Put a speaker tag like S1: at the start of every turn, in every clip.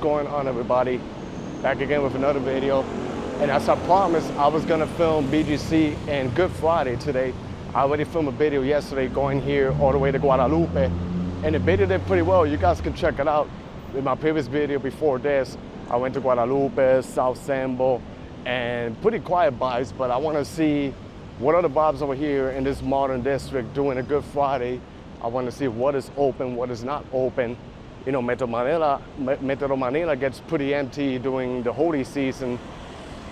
S1: going on, everybody? Back again with another video. And as I promised, I was gonna film BGC and Good Friday today. I already filmed a video yesterday going here all the way to Guadalupe. And the video did pretty well. You guys can check it out. In my previous video before this, I went to Guadalupe, South Sambo, and pretty quiet vibes, but I wanna see what are the vibes over here in this modern district doing a Good Friday. I wanna see what is open, what is not open. You know, Metro Manila gets pretty empty during the holy season.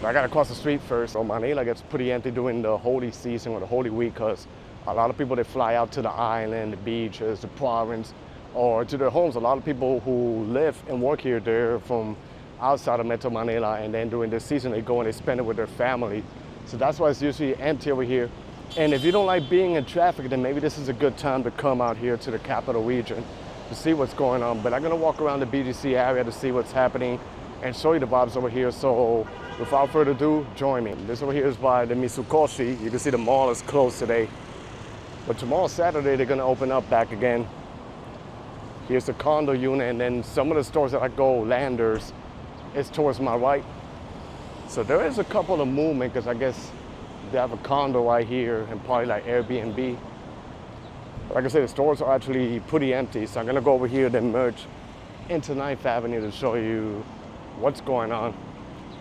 S1: I gotta cross the street first. So Manila gets pretty empty during the holy season or the holy week because a lot of people, they fly out to the island, the beaches, the province, or to their homes. A lot of people who live and work here, they're from outside of Metro Manila, and then during this season, they go and they spend it with their family. So that's why it's usually empty over here. And if you don't like being in traffic, then maybe this is a good time to come out here to the capital region to see what's going on. But I'm gonna walk around the BGC area to see what's happening and show you the vibes over here. So without further ado, join me. This over here is by the Mitsukoshi. You can see the mall is closed today. But tomorrow, Saturday, they're gonna open up back again. Here's the condo unit, and then some of the stores that I go, Landers, is towards my right. So there is a couple of movement because I guess they have a condo right here and probably like Airbnb. Like I said, the stores are actually pretty empty, so I'm gonna go over here then merge into 9th Avenue to show you what's going on.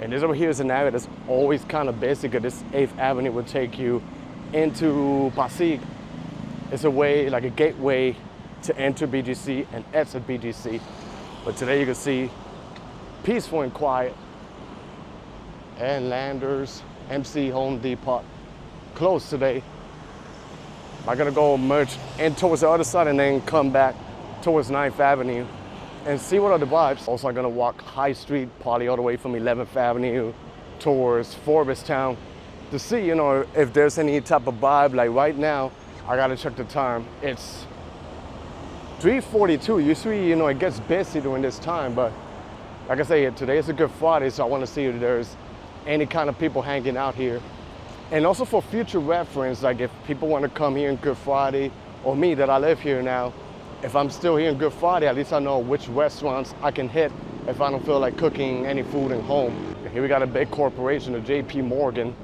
S1: And this over here is an area that's always kind of busy because this 8th Avenue will take you into Pasig. It's a way, like a gateway to enter BGC and exit BGC. But today you can see peaceful and quiet. And Landers, MC Home Depot, closed today. I'm gonna go merge in towards the other side and then come back towards 9th Avenue and see what are the vibes. Also, I'm gonna walk High Street, probably all the way from 11th Avenue towards Forbes Town to see, you know, if there's any type of vibe. Like right now, I gotta check the time. It's 3:42. Usually, you know, it gets busy during this time, but like I say, today is a Good Friday, so I wanna see if there's any kind of people hanging out here. And also for future reference, like if people want to come here on Good Friday, or me that I live here now, if I'm still here on Good Friday, at least I know which restaurants I can hit if I don't feel like cooking any food at home. Here we got a big corporation, the JP Morgan.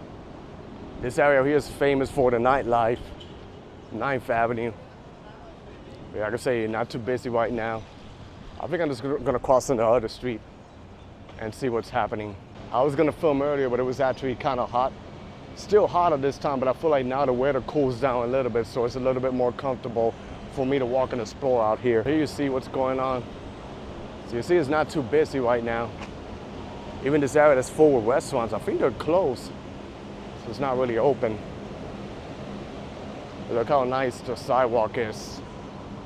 S1: This area here is famous for the nightlife, 9th Avenue. Yeah, like I say, not too busy right now. I think I'm just gonna cross on the other street and see what's happening. I was gonna film earlier, but it was actually kind of hot. Still hot at this time, but I feel like now the weather cools down a little bit, so it's a little bit more comfortable for me to walk and explore out here. Here you see what's going on. So you see it's not too busy right now. Even this area that's full with restaurants, I think they're closed, so it's not really open. But look how nice the sidewalk is.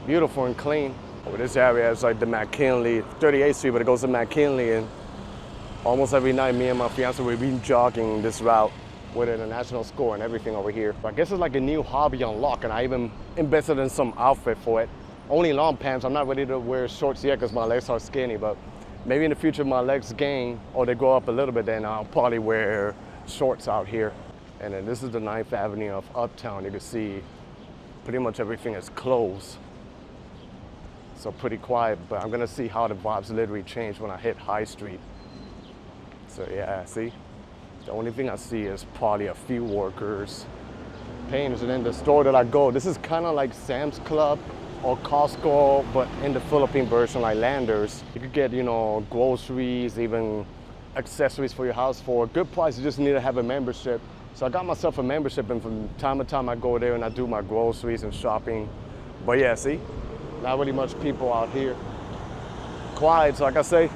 S1: Beautiful and clean. Over this area is like the McKinley, 38th Street, but it goes to McKinley, and almost every night me and my fiance, we've been jogging this route with an international score and everything over here. But I guess it's like a new hobby on lock, and I even invested in some outfit for it. Only long pants. I'm not ready to wear shorts yet because my legs are skinny, but maybe in the future my legs gain or they go up a little bit, then I'll probably wear shorts out here. And then this is the 9th Avenue of Uptown. You can see pretty much everything is closed. So pretty quiet, but I'm gonna see how the vibes literally change when I hit High Street. So yeah, see? The only thing I see is probably a few workers paying. And then the store that I go, this is kind of like Sam's Club or Costco, but in the Philippine version, like Landers. You could get, you know, groceries, even accessories for your house for a good price. You just need to have a membership. So I got myself a membership, and from time to time I go there and I do my groceries and shopping. But yeah, see? Not really much people out here. Quiet, so like I say,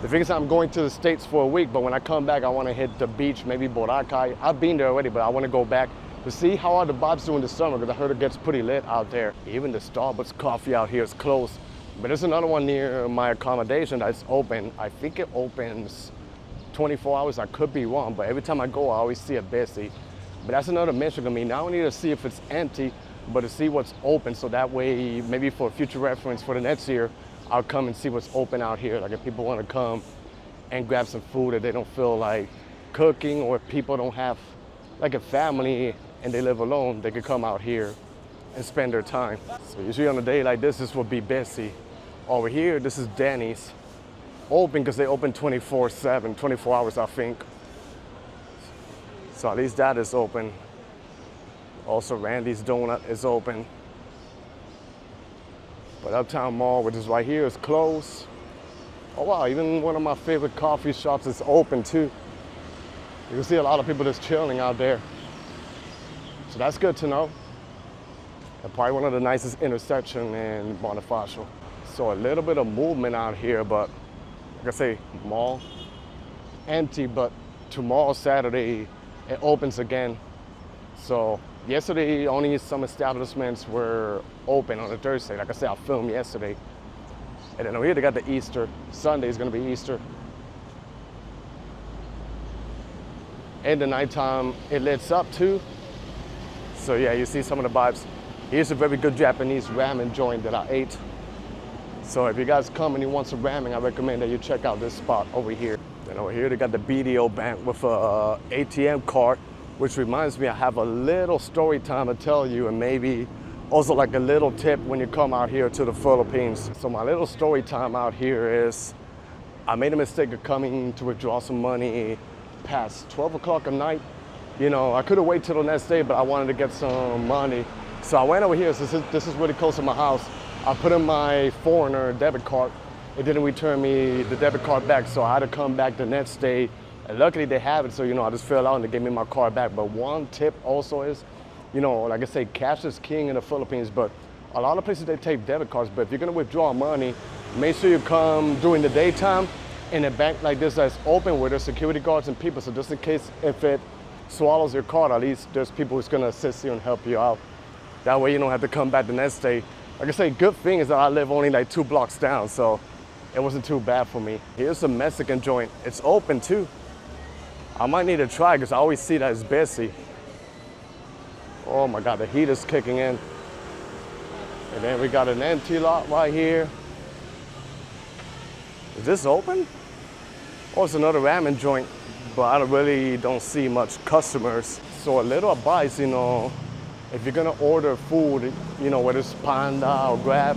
S1: the thing is I'm going to the States for a week, but when I come back, I want to hit the beach, maybe Boracay. I've been there already, but I want to go back to see how are the vibes during the summer, because I heard it gets pretty lit out there. Even the Starbucks coffee out here is closed. But there's another one near my accommodation that's open. I think it opens 24 hours. I could be wrong, but every time I go, I always see it busy. But that's another mission for me. Now I need to see if it's empty, but to see what's open, so that way, maybe for future reference for the next year, I'll come and see what's open out here. Like if people want to come and grab some food, if they don't feel like cooking, or if people don't have like a family and they live alone, they could come out here and spend their time. So usually on a day like this would be busy. Over here, this is Denny's. open because they open 24/7, 24 hours, I think. So at least that is open. Also, Randy's Donut is open. But Uptown Mall, which is right here, is closed. Oh wow, even one of my favorite coffee shops is open too. You can see a lot of people just chilling out there. So that's good to know. And probably one of the nicest intersections in Bonifacio. So a little bit of movement out here, but like I say, mall empty, but tomorrow, Saturday, it opens again. So yesterday, only some establishments were open on a Thursday. Like I said, I filmed yesterday. And then over here, they got the Easter. Sunday is gonna be Easter. In the nighttime, it lights up too. So yeah, you see some of the vibes. Here's a very good Japanese ramen joint that I ate. So if you guys come and you want some ramen, I recommend that you check out this spot over here. And over here, they got the BDO bank with a ATM card, which reminds me I have a little story time to tell you, and maybe also like a little tip when you come out here to the Philippines. So my little story time out here is I made a mistake of coming to withdraw some money past 12 o'clock at night. You know, I could have waited till the next day, but I wanted to get some money. So I went over here. So this is really close to my house. I put in my foreigner debit card. It didn't return me the debit card back, so I had to come back the next day. And luckily they have it, so you know, I just filled out and they gave me my card back. But one tip also is, you know, like I say, cash is king in the Philippines, but a lot of places they take debit cards. But if you're gonna withdraw money, make sure you come during the daytime in a bank like this that's open where there's security guards and people. So just in case if it swallows your card, at least there's people who's gonna assist you and help you out. That way you don't have to come back the next day. Like I say, good thing is that I live only like 2 blocks down, so it wasn't too bad for me. Here's a Mexican joint. It's open too. I might need to try because I always see that it's busy. Oh my God, the heat is kicking in. And then we got an empty lot right here. Is this open? Oh, it's another ramen joint, but I really don't see much customers. So a little advice, you know, if you're gonna order food, you know, whether it's Panda or Grab,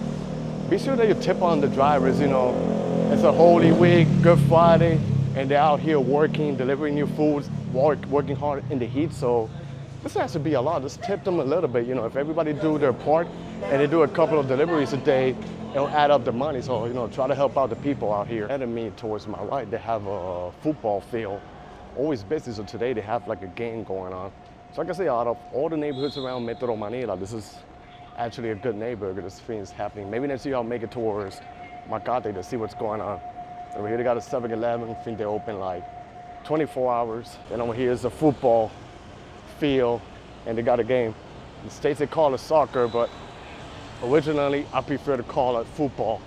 S1: be sure that you tip on the drivers, you know. It's a Holy Week, Good Friday, and they're out here working, delivering you food, working hard in the heat. So this has to be a lot. Just tip them a little bit, you know. If everybody do their part and they do a couple of deliveries a day, it'll add up the money. So, you know, try to help out the people out here. Ahead of me towards my right, they have a football field. Always busy, so today they have like a game going on. So like I say, out of all the neighborhoods around Metro Manila, this is actually a good neighborhood. This thing is happening. Maybe next year I'll make it towards Makati to see what's going on. Over here they got a 7-Eleven. I think they're open like 24 hours. And over here is a football field, and they got a game. In the States they call it soccer, but originally I prefer to call it football.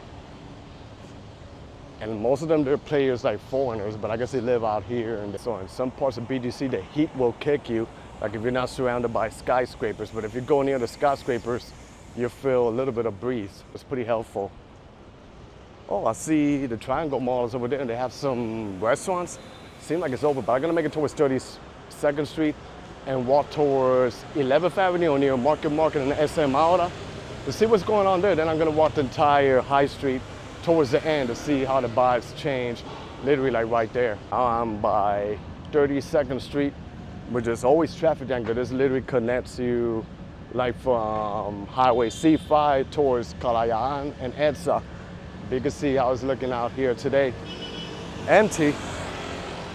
S1: And most of them, they're players like foreigners, but I guess they live out here. And so in some parts of BGC, the heat will kick you, like if you're not surrounded by skyscrapers. But if you go near the skyscrapers, you'll feel a little bit of breeze. It's pretty helpful. Oh, I see the Triangle Mall is over there, and they have some restaurants. Seems like it's open, but I'm gonna make it towards 32nd Street and walk towards 11th Avenue near Market and SM Aura to see what's going on there. Then I'm gonna walk the entire High Street towards the end to see how the vibes change, literally like right there. I'm by 32nd Street, which is always traffic jam, because this literally connects you like from Highway C5 towards Kalayaan and EDSA. You can see how it's looking out here today. Empty.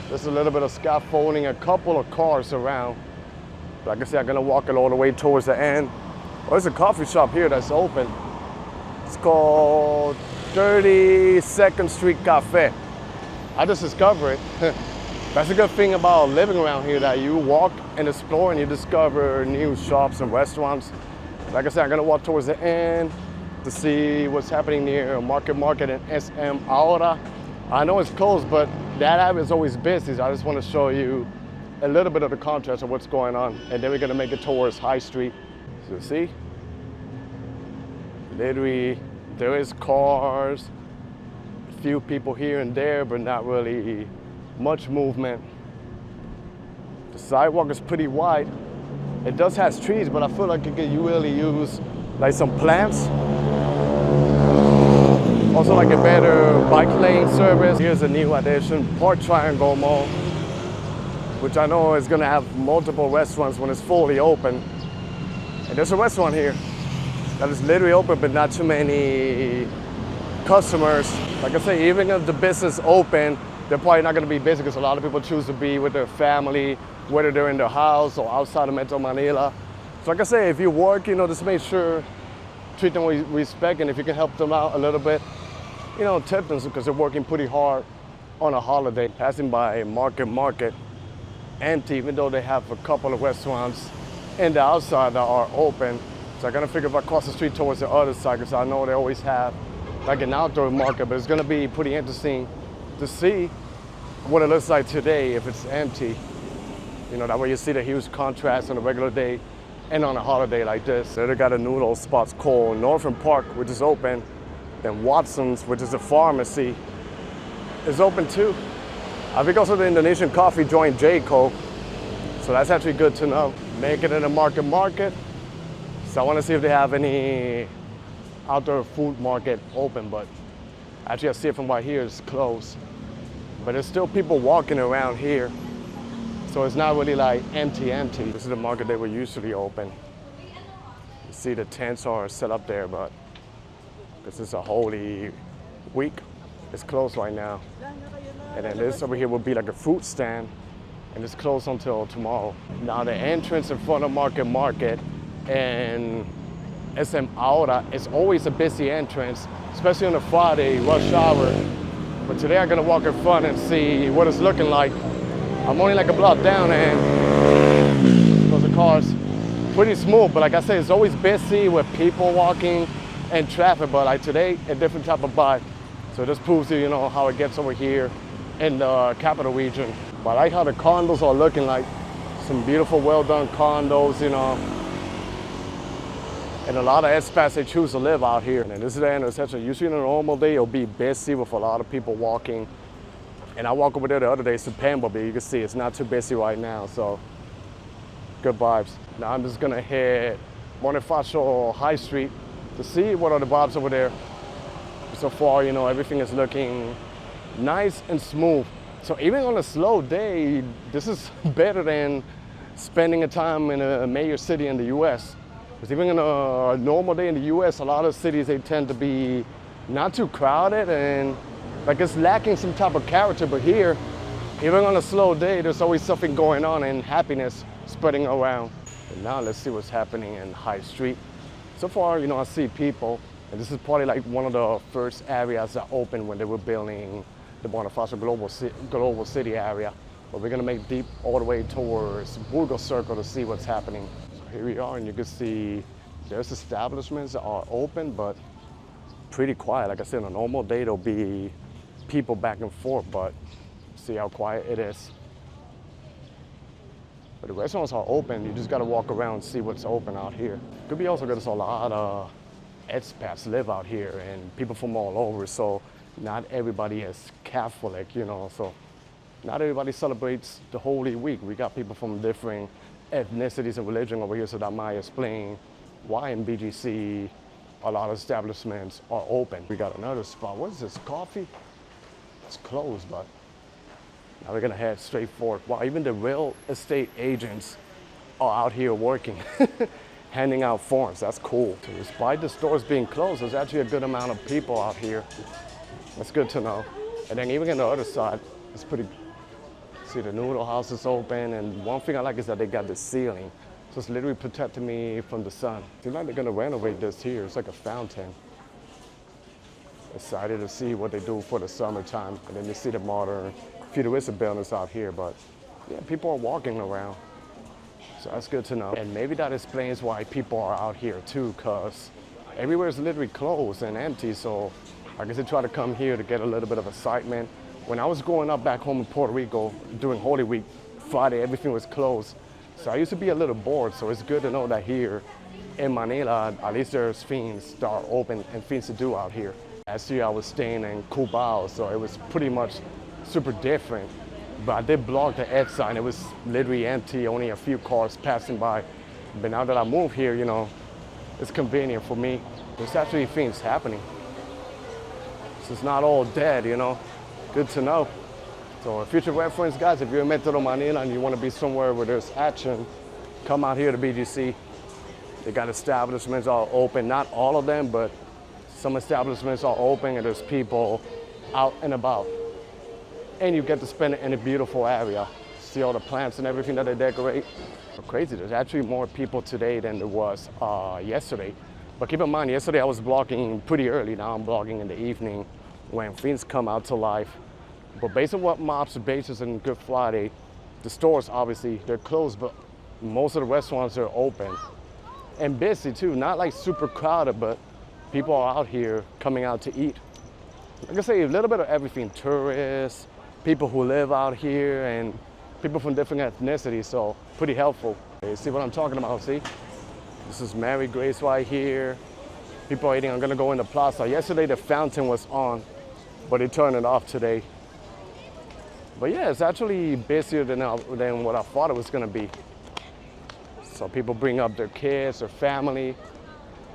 S1: There's a little bit of scaffolding, a couple of cars around. Like I said, I'm gonna walk it all the way towards the end. Oh, there's a coffee shop here that's open. It's called 32nd Street Cafe. I just discovered it. That's a good thing about living around here, that you walk and explore and you discover new shops and restaurants. Like I said, I'm gonna walk towards the end to see what's happening near Market and SM Aura. I know it's closed, but that area is always busy. So I just want to show you a little bit of the contrast of what's going on. And then we're gonna make it towards High Street. So see, literally, there is cars, a few people here and there, but not really much movement. The sidewalk is pretty wide. It does have trees, but I feel like it could really use like some plants. Also like a better bike lane service. Here's a new addition, Park Triangle Mall, which I know is gonna have multiple restaurants when it's fully open. And there's a restaurant here that is literally open, but not too many customers. Like I say, even if the business open, they're probably not gonna be busy because a lot of people choose to be with their family, whether they're in their house or outside of Metro Manila. So like I say, if you work, just make sure, treat them with respect, and if you can help them out a little bit, tip them because they're working pretty hard on a holiday. Passing by Market, empty, even though they have a couple of restaurants in the outside that are open. So I'm gonna figure if I cross the street towards the other side, because I know they always have like an outdoor market, but it's gonna be pretty interesting to see what it looks like today if it's empty. That way you see the huge contrast on a regular day and on a holiday like this. They got a noodle spots called Northern Park, which is open. Then Watson's, which is a pharmacy, is open too. I think also the Indonesian coffee joint Jco. So that's actually good to know. Make it in a market. So I want to see if they have any outdoor food market open, but actually I see it from right here, it's closed. But there's still people walking around here. So it's not really like empty. This is the market they were usually open. You see the tents are set up there, but this is a Holy Week. It's closed right now. And then this over here will be like a fruit stand, and it's closed until tomorrow. Now the entrance in front of Market and SM Aura is always a busy entrance, especially on a Friday rush hour. But today I'm gonna walk in front and see what it's looking like. I'm only like a block down and those are cars pretty smooth, but like I said, it's always busy with people walking and traffic, but like today, a different type of vibe. So this proves you, how it gets over here in the capital region. But I like how the condos are looking like. Some beautiful, well-done condos, and a lot of expats, they choose to live out here. And this is the intersection. Usually on a normal day, it'll be busy with a lot of people walking. And I walked over there the other day, it's September, but you can see it's not too busy right now, so good vibes. Now I'm just gonna hit Bonifacio High Street to see what are the vibes over there. So far, everything is looking nice and smooth. So even on a slow day, this is better than spending a time in a major city in the US. Because even on a normal day in the US, a lot of cities, they tend to be not too crowded and like it's lacking some type of character. But here, even on a slow day, there's always something going on and happiness spreading around. And now let's see what's happening in High Street. So far, I see people, and this is probably like one of the first areas that opened when they were building the Bonifacio Global City area. But we're gonna make deep all the way towards Burgos Circle to see what's happening. So here we are, and you can see there's establishments that are open, but pretty quiet. Like I said, on a normal day, there'll be people back and forth, but see how quiet it is. But the restaurants are open. You just gotta walk around and see what's open out here. Could be also because a lot of expats live out here and people from all over, so not everybody is Catholic, so not everybody celebrates the Holy Week. We got people from different ethnicities and religion over here, so that might explain why in BGC a lot of establishments are open. We got another spot. What is this, coffee? It's closed, but now we're gonna head straight forward. Wow, even the real estate agents are out here working, handing out forms. That's cool. So despite the stores being closed, there's actually a good amount of people out here. That's good to know. And then even on the other side, it's pretty, see the noodle house is open, and one thing I like is that they got the ceiling. So it's literally protecting me from the sun. Seems like they're gonna renovate this here. It's like a fountain. Excited to see what they do for the summertime. And then you see the modern futuristic buildings out here, but yeah, people are walking around. So that's good to know. And maybe that explains why people are out here too, because everywhere is literally closed and empty. So I guess they try to come here to get a little bit of excitement. When I was growing up back home in Puerto Rico during Holy Week, Friday, everything was closed. So I used to be a little bored. So it's good to know that here in Manila, at least there's things that are open and things to do out here. Last year I was staying in Cubao, so it was pretty much super different. But I did block the exit and it was literally empty, only a few cars passing by. But now that I moved here, it's convenient for me. There's actually things happening. So it's not all dead, you know. Good to know. So a future reference, guys, if you're in Metro Manila and you want to be somewhere where there's action, come out here to BGC. They got establishments all open, not all of them, but some establishments are open and there's people out and about. And you get to spend it in a beautiful area. See all the plants and everything that they decorate. Crazy, there's actually more people today than there was yesterday. But keep in mind, yesterday I was vlogging pretty early. Now I'm vlogging in the evening when things come out to life. But based on what my observations in Good Friday, the stores obviously, they're closed, but most of the restaurants are open. And busy too, not like super crowded, but people are out here coming out to eat. Like I say, a little bit of everything, tourists, people who live out here, and people from different ethnicities, so pretty helpful. You see what I'm talking about, see? This is Mary Grace right here. People are eating. I'm gonna go in the plaza. Yesterday the fountain was on, but they turned it off today. But yeah, it's actually busier than what I thought it was gonna be. So people bring up their kids, their family.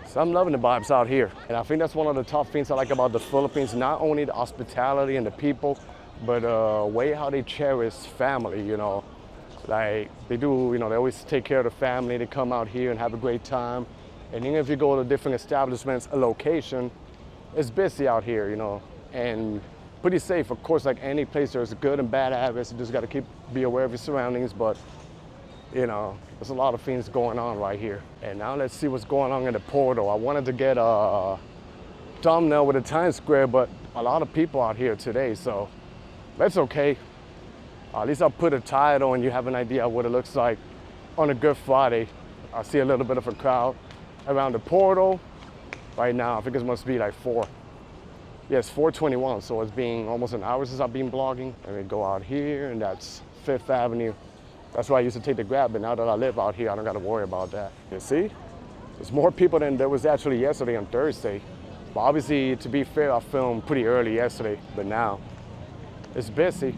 S1: So I'm loving the vibes out here. And I think that's one of the top things I like about the Philippines, not only the hospitality and the people, but way how they cherish family, you know. Like they do, you know, they always take care of the family. They come out here and have a great time. And even if you go to different establishments, a location, it's busy out here, you know, and pretty safe. Of course, like any place, there's good and bad habits. You just got to be aware of your surroundings. But, you know, there's a lot of things going on right here. And now let's see what's going on in the portal. I wanted to get a thumbnail with a Times Square, but a lot of people out here today, so that's okay. At least I'll put a title and you have an idea of what it looks like on a Good Friday. I see a little bit of a crowd around the portal. Right now, I think it must be like 4. Yeah, it's 4:21, so it's been almost an hour since I've been blogging. And we go out here, and that's 5th Avenue. That's where I used to take the Grab, but now that I live out here, I don't gotta worry about that. You see? There's more people than there was actually yesterday on Thursday. But obviously, to be fair, I filmed pretty early yesterday, but now it's busy.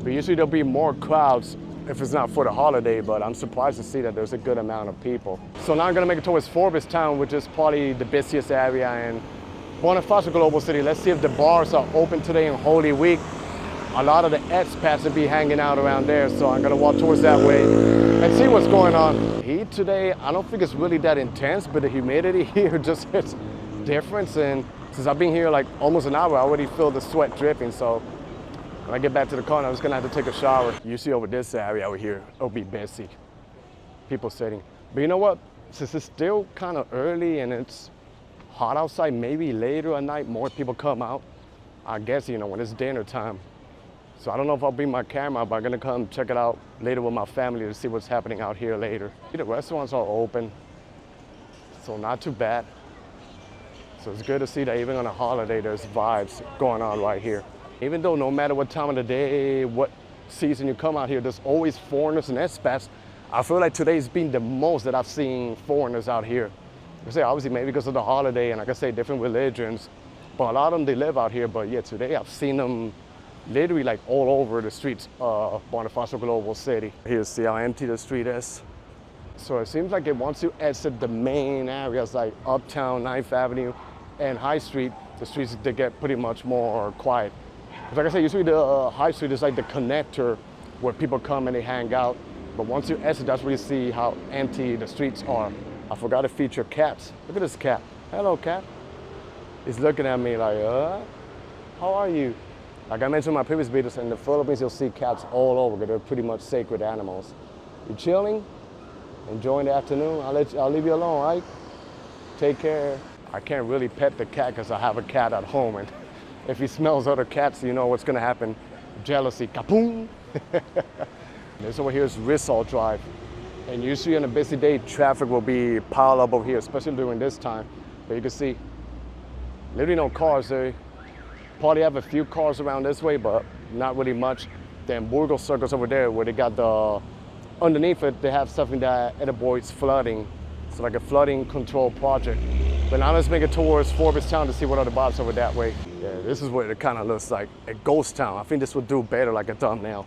S1: But usually there'll be more crowds if it's not for the holiday, but I'm surprised to see that there's a good amount of people. So now I'm gonna make it towards Forbes Town, which is probably the busiest area in Bonifacio Global City. Let's see if the bars are open today in Holy Week. A lot of the expats will be hanging out around there, so I'm gonna walk towards that way and see what's going on. Heat today, I don't think it's really that intense, but the humidity here just hits difference. And since I've been here like almost an hour, I already feel the sweat dripping, so when I get back to the car, I'm just gonna have to take a shower. You see over this area over here, it'll be busy. People sitting. But you know what? Since it's still kind of early and it's hot outside, maybe later at night, more people come out. I guess, you know, when it's dinner time. So I don't know if I'll bring my camera, but I'm gonna come check it out later with my family to see what's happening out here later. The restaurants are open, so not too bad. So it's good to see that even on a holiday, there's vibes going on right here. Even though no matter what time of the day, what season you come out here, there's always foreigners and expats. I feel like today's been the most that I've seen foreigners out here. I say obviously maybe because of the holiday and like I say, different religions, but a lot of them, they live out here. But yeah, today I've seen them literally like all over the streets of Bonifacio Global City. Here, see how empty the street is. So it seems like once you exit the main areas like Uptown, 9th Avenue, and High Street, the streets, they get pretty much more quiet. Like I said, usually the High Street is like the connector where people come and they hang out. But once you exit, that's where you see how empty the streets are. I forgot to feature cats. Look at this cat. Hello, cat. He's looking at me like, how are you? Like I mentioned in my previous videos, in the Philippines, you'll see cats all over. They're pretty much sacred animals. You chilling? Enjoying the afternoon? I'll leave you alone, right? Take care. I can't really pet the cat because I have a cat at home, and if he smells other cats, you know what's gonna happen. Jealousy, kaboom! This over here is Rizal Drive. And usually on a busy day, traffic will be piled up over here, especially during this time. But you can see, literally no cars there. Probably have a few cars around this way, but not really much. Then Burgos Circus over there, where they got underneath it, they have something that avoids flooding. It's like a flooding control project. But now let's make it towards Forbes Town to see what other vibes over that way. Yeah, this is what it kind of looks like, a ghost town. I think this would do better like a thumbnail.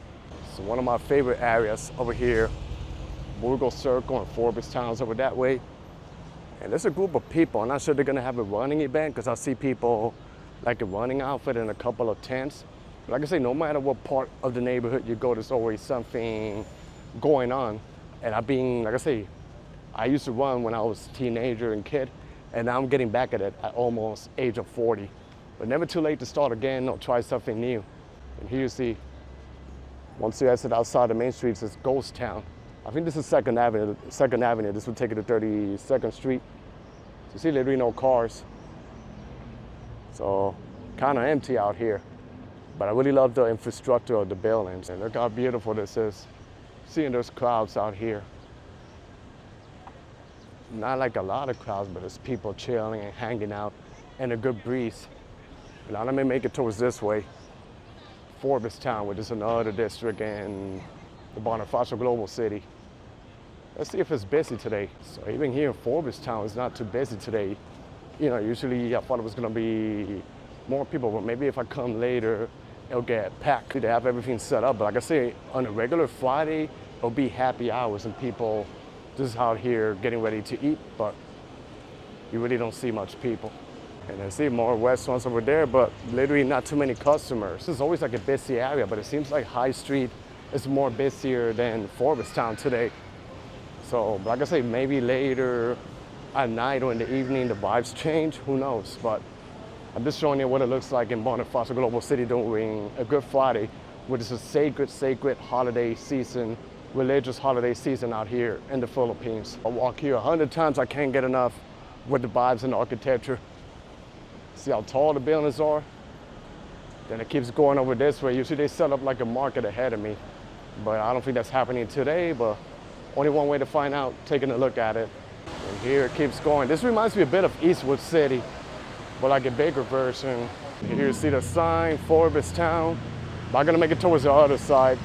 S1: So one of my favorite areas over here, Burgos Circle and Forbes Town's over that way. And there's a group of people. I'm not sure they're gonna have a running event because I see people like a running outfit and a couple of tents. Like I say, no matter what part of the neighborhood you go, there's always something going on. And like I say, I used to run when I was a teenager and kid, and now I'm getting back at it at almost age of 40. But never too late to start again or try something new. And here you see, once you exit outside the main streets, it's Ghost Town. I think this is 2nd Avenue. This would take you to 32nd Street. So you see literally no cars. So kind of empty out here. But I really love the infrastructure of the buildings. And look how beautiful this is. Seeing those crowds out here. Not like a lot of crowds, but there's people chilling and hanging out and a good breeze. Now let me make it towards this way. Forbes Town, which is another district in the Bonifacio Global City. Let's see if it's busy today. So even here in Forbes Town, it's not too busy today. You know, usually I thought it was gonna be more people, but maybe if I come later, it'll get packed. They have everything set up, but like I say, on a regular Friday, it'll be happy hours and people just out here getting ready to eat, but you really don't see much people. And I see more restaurants over there, but literally not too many customers. It's always like a busy area, but it seems like High Street is more busier than Forbes Town today. So, like I say, maybe later at night or in the evening, the vibes change, who knows? But I'm just showing you what it looks like in Bonifacio Global City during a Good Friday, which is a sacred holiday season, religious holiday season out here in the Philippines. I walk here 100 times, I can't get enough with the vibes and the architecture. See how tall the buildings are? Then it keeps going over this way. Usually they set up like a market ahead of me, but I don't think that's happening today, but only one way to find out, taking a look at it. And here it keeps going. This reminds me a bit of Eastwood City, but like a bigger version. Here you see the sign, Forbes Town. But I'm gonna make it towards the other side.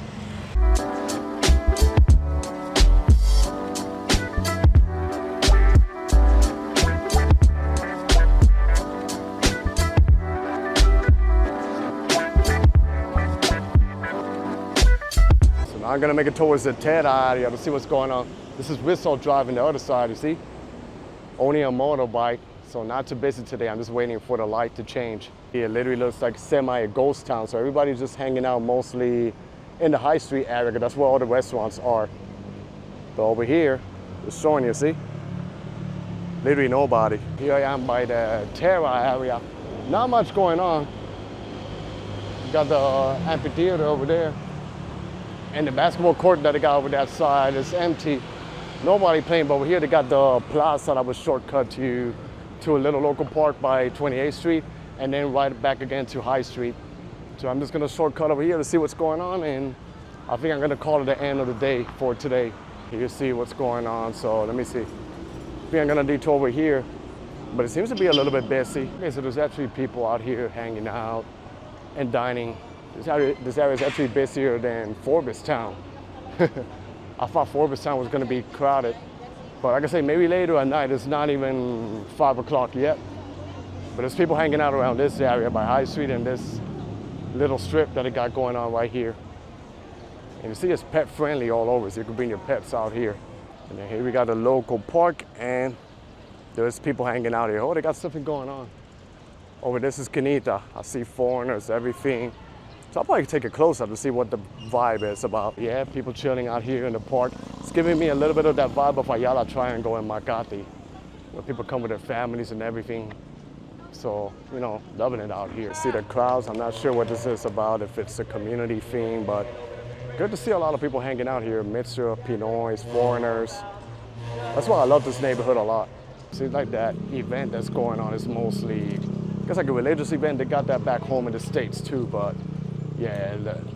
S1: I'm gonna make it towards the TED area to see what's going on. This is Whistle driving the other side, you see? Only a motorbike, so not too busy today. I'm just waiting for the light to change. It literally looks like a ghost town, so everybody's just hanging out mostly in the High Street area, that's where all the restaurants are. But over here, just showing you, see? Literally nobody. Here I am by the Terra area. Not much going on. Got the amphitheater over there. And the basketball court that they got over that side is empty. Nobody playing, but over here they got the plaza that was shortcut to a little local park by 28th Street, and then right back again to High Street. So I'm just gonna shortcut over here to see what's going on, and I think I'm gonna call it the end of the day for today. You see what's going on, so let me see. I think I'm gonna detour over here, but it seems to be a little bit busy. Okay, so there's actually people out here hanging out and dining. This area is actually busier than Forbes Town. I thought Forbes Town was going to be crowded. But like I say, maybe later at night, it's not even 5 o'clock yet. But there's people hanging out around this area by High Street and this little strip that they got going on right here. And you see it's pet friendly all over, so you can bring your pets out here. And then here we got a local park, and there's people hanging out here. Oh, they got something going on. Over this is Canita. I see foreigners, everything. So I'll probably take a close-up to see what the vibe is about. Yeah, people chilling out here in the park. It's giving me a little bit of that vibe of Ayala Triangle and Makati, where people come with their families and everything. So, you know, loving it out here. See the crowds, I'm not sure what this is about, if it's a community thing, but good to see a lot of people hanging out here, mixture of Pinoys, foreigners. That's why I love this neighborhood a lot. Seems like that event that's going on is mostly, I guess like a religious event. They got that back home in the States too, but yeah,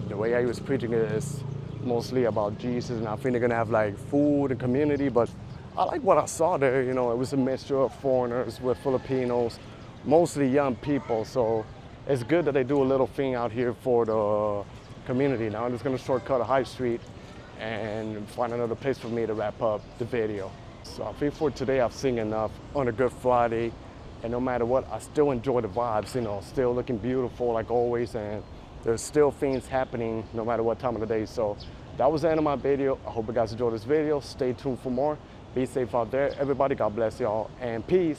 S1: the way I was preaching it is mostly about Jesus, and I think they're gonna have like food and community, but I like what I saw there. You know, it was a mixture of foreigners with Filipinos, mostly young people, so it's good that they do a little thing out here for the community. Now I'm just gonna shortcut a High Street and find another place for me to wrap up the video. So I think for today I've seen enough on a Good Friday, and no matter what, I still enjoy the vibes, you know, still looking beautiful like always, and there's still things happening no matter what time of the day. So that was the end of my video. I hope you guys enjoyed this video. Stay tuned for more. Be safe out there. Everybody, God bless y'all, and peace.